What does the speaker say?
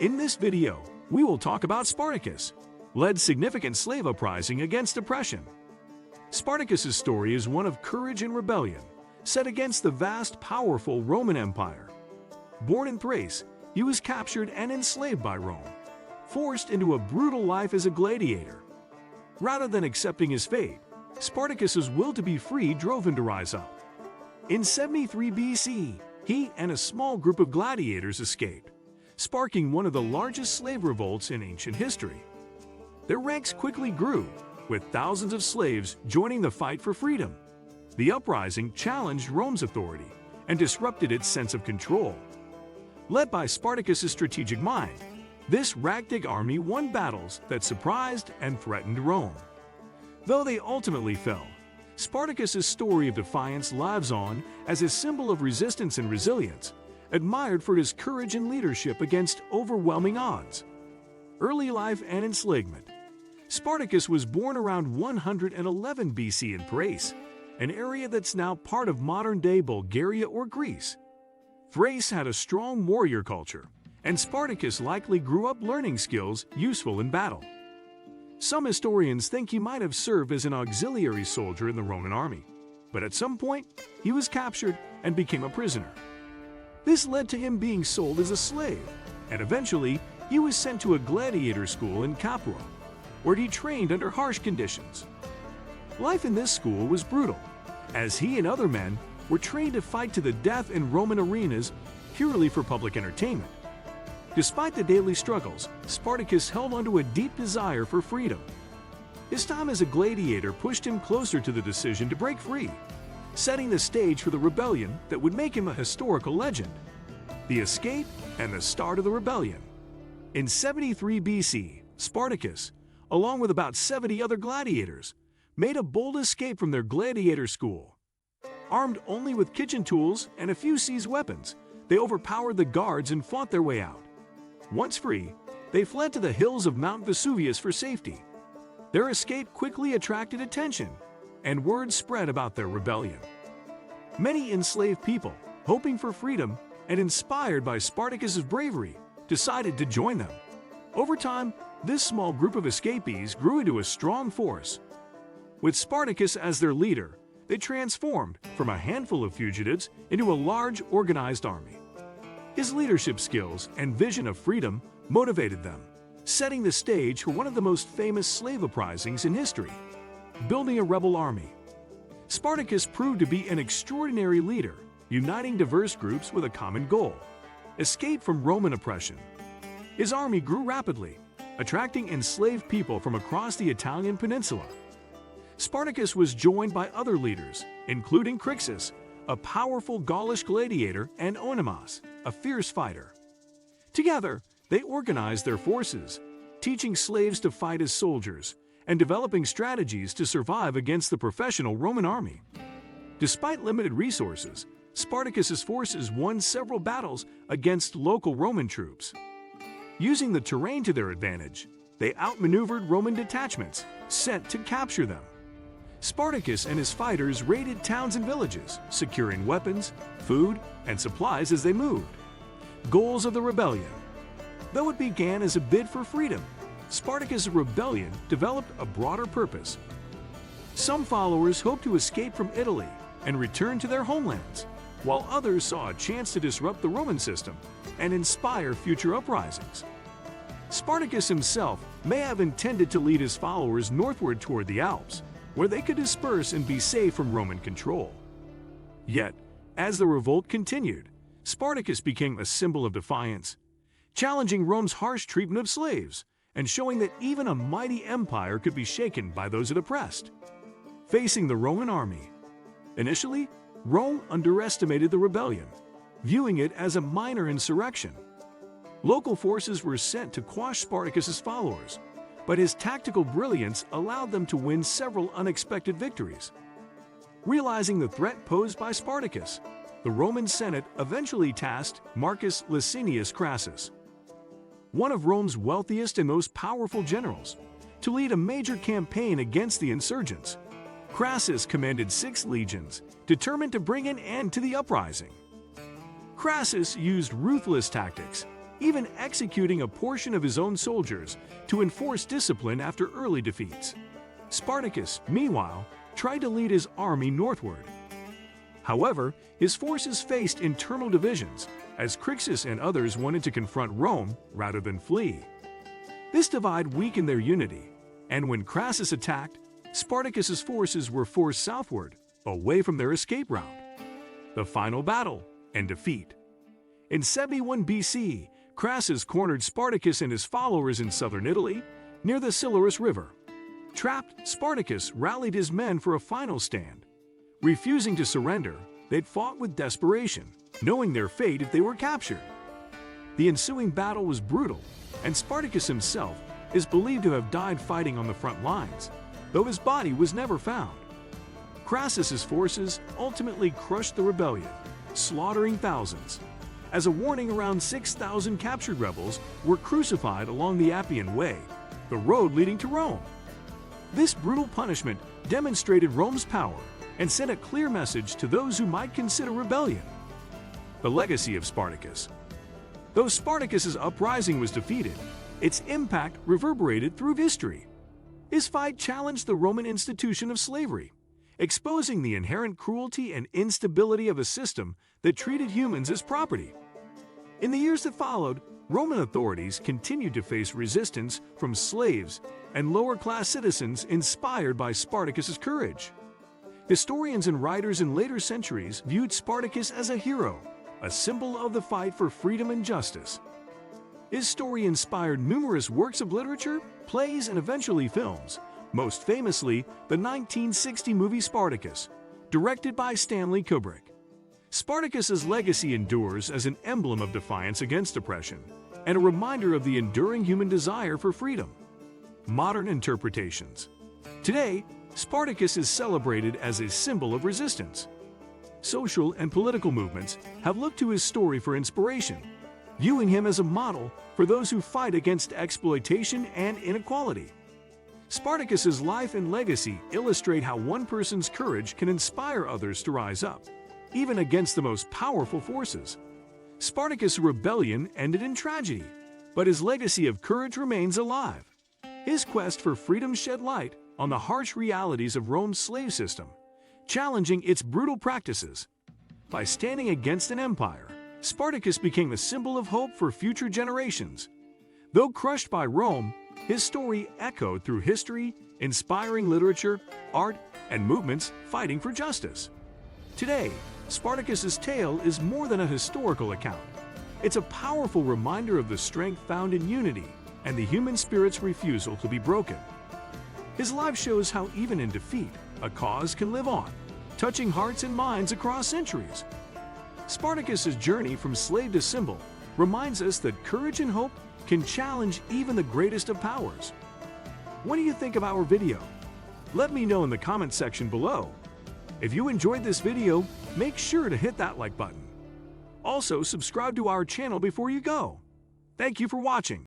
In this video, we will talk about Spartacus, led significant slave uprising against oppression. Spartacus's story is one of courage and rebellion, set against the vast, powerful Roman Empire. Born in Thrace, he was captured and enslaved by Rome, forced into a brutal life as a gladiator. Rather than accepting his fate, Spartacus's will to be free drove him to rise up. In 73 BC, he and a small group of gladiators escaped, sparking one of the largest slave revolts in ancient history. Their ranks quickly grew, with thousands of slaves joining the fight for freedom. The uprising challenged Rome's authority and disrupted its sense of control. Led by Spartacus's strategic mind, this ragtag army won battles that surprised and threatened Rome. Though they ultimately fell, Spartacus's story of defiance lives on as a symbol of resistance and resilience, admired for his courage and leadership against overwhelming odds. Early life and enslavement. Spartacus was born around 111 BC in Thrace, an area that's now part of modern-day Bulgaria or Greece. Thrace had a strong warrior culture, and Spartacus likely grew up learning skills useful in battle. Some historians think he might have served as an auxiliary soldier in the Roman army, but at some point, he was captured and became a prisoner. This led to him being sold as a slave, and eventually, he was sent to a gladiator school in Capua, where he trained under harsh conditions. Life in this school was brutal, as he and other men were trained to fight to the death in Roman arenas purely for public entertainment. Despite the daily struggles, Spartacus held onto a deep desire for freedom. His time as a gladiator pushed him closer to the decision to break free, setting the stage for the rebellion that would make him a historical legend. The escape and the start of the rebellion. In 73 BC, Spartacus, along with about 70 other gladiators, made a bold escape from their gladiator school. Armed only with kitchen tools and a few seized weapons, they overpowered the guards and fought their way out. Once free, they fled to the hills of Mount Vesuvius for safety. Their escape quickly attracted attention, and word spread about their rebellion. Many enslaved people, hoping for freedom and inspired by Spartacus's bravery, decided to join them. Over time, this small group of escapees grew into a strong force. With Spartacus as their leader, they transformed from a handful of fugitives into a large, organized army. His leadership skills and vision of freedom motivated them, setting the stage for one of the most famous slave uprisings in history. Building a rebel army. Spartacus proved to be an extraordinary leader, uniting diverse groups with a common goal: escape from Roman oppression. His army grew rapidly, attracting enslaved people from across the Italian peninsula. Spartacus was joined by other leaders, including Crixus, a powerful Gaulish gladiator, and Oenomas, a fierce fighter. Together, they organized their forces, teaching slaves to fight as soldiers and developing strategies to survive against the professional Roman army. Despite limited resources, Spartacus's forces won several battles against local Roman troops. Using the terrain to their advantage, they outmaneuvered Roman detachments sent to capture them. Spartacus and his fighters raided towns and villages, securing weapons, food, and supplies as they moved. Goals of the rebellion. Though it began as a bid for freedom, Spartacus' rebellion developed a broader purpose. Some followers hoped to escape from Italy and return to their homelands, while others saw a chance to disrupt the Roman system and inspire future uprisings. Spartacus himself may have intended to lead his followers northward toward the Alps, where they could disperse and be safe from Roman control. Yet, as the revolt continued, Spartacus became a symbol of defiance, challenging Rome's harsh treatment of slaves and showing that even a mighty empire could be shaken by those it oppressed. Facing the Roman army. Initially, Rome underestimated the rebellion, viewing it as a minor insurrection. Local forces were sent to quash Spartacus's followers, but his tactical brilliance allowed them to win several unexpected victories. Realizing the threat posed by Spartacus, the Roman Senate eventually tasked Marcus Licinius Crassus, one of Rome's wealthiest and most powerful generals, to lead a major campaign against the insurgents. Crassus commanded 6 legions, determined to bring an end to the uprising. Crassus used ruthless tactics, even executing a portion of his own soldiers to enforce discipline after early defeats. Spartacus, meanwhile, tried to lead his army northward. However, his forces faced internal divisions, as Crixus and others wanted to confront Rome rather than flee. This divide weakened their unity, and when Crassus attacked, Spartacus's forces were forced southward, away from their escape route. The final battle and defeat. In 71 BC, Crassus cornered Spartacus and his followers in southern Italy, near the Silurus River. Trapped, Spartacus rallied his men for a final stand. Refusing to surrender, they'd fought with desperation, knowing their fate if they were captured. The ensuing battle was brutal, and Spartacus himself is believed to have died fighting on the front lines, though his body was never found. Crassus's forces ultimately crushed the rebellion, slaughtering thousands. As a warning, around 6,000 captured rebels were crucified along the Appian Way, the road leading to Rome. This brutal punishment demonstrated Rome's power and sent a clear message to those who might consider rebellion. The legacy of Spartacus. Though Spartacus's uprising was defeated, its impact reverberated through history. His fight challenged the Roman institution of slavery, exposing the inherent cruelty and instability of a system that treated humans as property. In the years that followed, Roman authorities continued to face resistance from slaves and lower-class citizens inspired by Spartacus's courage. Historians and writers in later centuries viewed Spartacus as a hero, a symbol of the fight for freedom and justice. His story inspired numerous works of literature, plays, and eventually films, most famously the 1960 movie Spartacus, directed by Stanley Kubrick. Spartacus's legacy endures as an emblem of defiance against oppression and a reminder of the enduring human desire for freedom. Modern interpretations. Today, Spartacus is celebrated as a symbol of resistance. Social and political movements have looked to his story for inspiration, viewing him as a model for those who fight against exploitation and inequality. Spartacus's life and legacy illustrate how one person's courage can inspire others to rise up, even against the most powerful forces. Spartacus' rebellion ended in tragedy, but his legacy of courage remains alive. His quest for freedom shed light on the harsh realities of Rome's slave system, challenging its brutal practices. By standing against an empire, Spartacus became a symbol of hope for future generations. Though crushed by Rome, his story echoed through history, inspiring literature, art, and movements fighting for justice. Today, Spartacus's tale is more than a historical account. It's a powerful reminder of the strength found in unity and the human spirit's refusal to be broken. His life shows how even in defeat, a cause can live on, touching hearts and minds across centuries. Spartacus's journey from slave to symbol reminds us that courage and hope can challenge even the greatest of powers. What do you think of our video? Let me know in the comment section below. If you enjoyed this video, make sure to hit that like button. Also, subscribe to our channel before you go. Thank you for watching.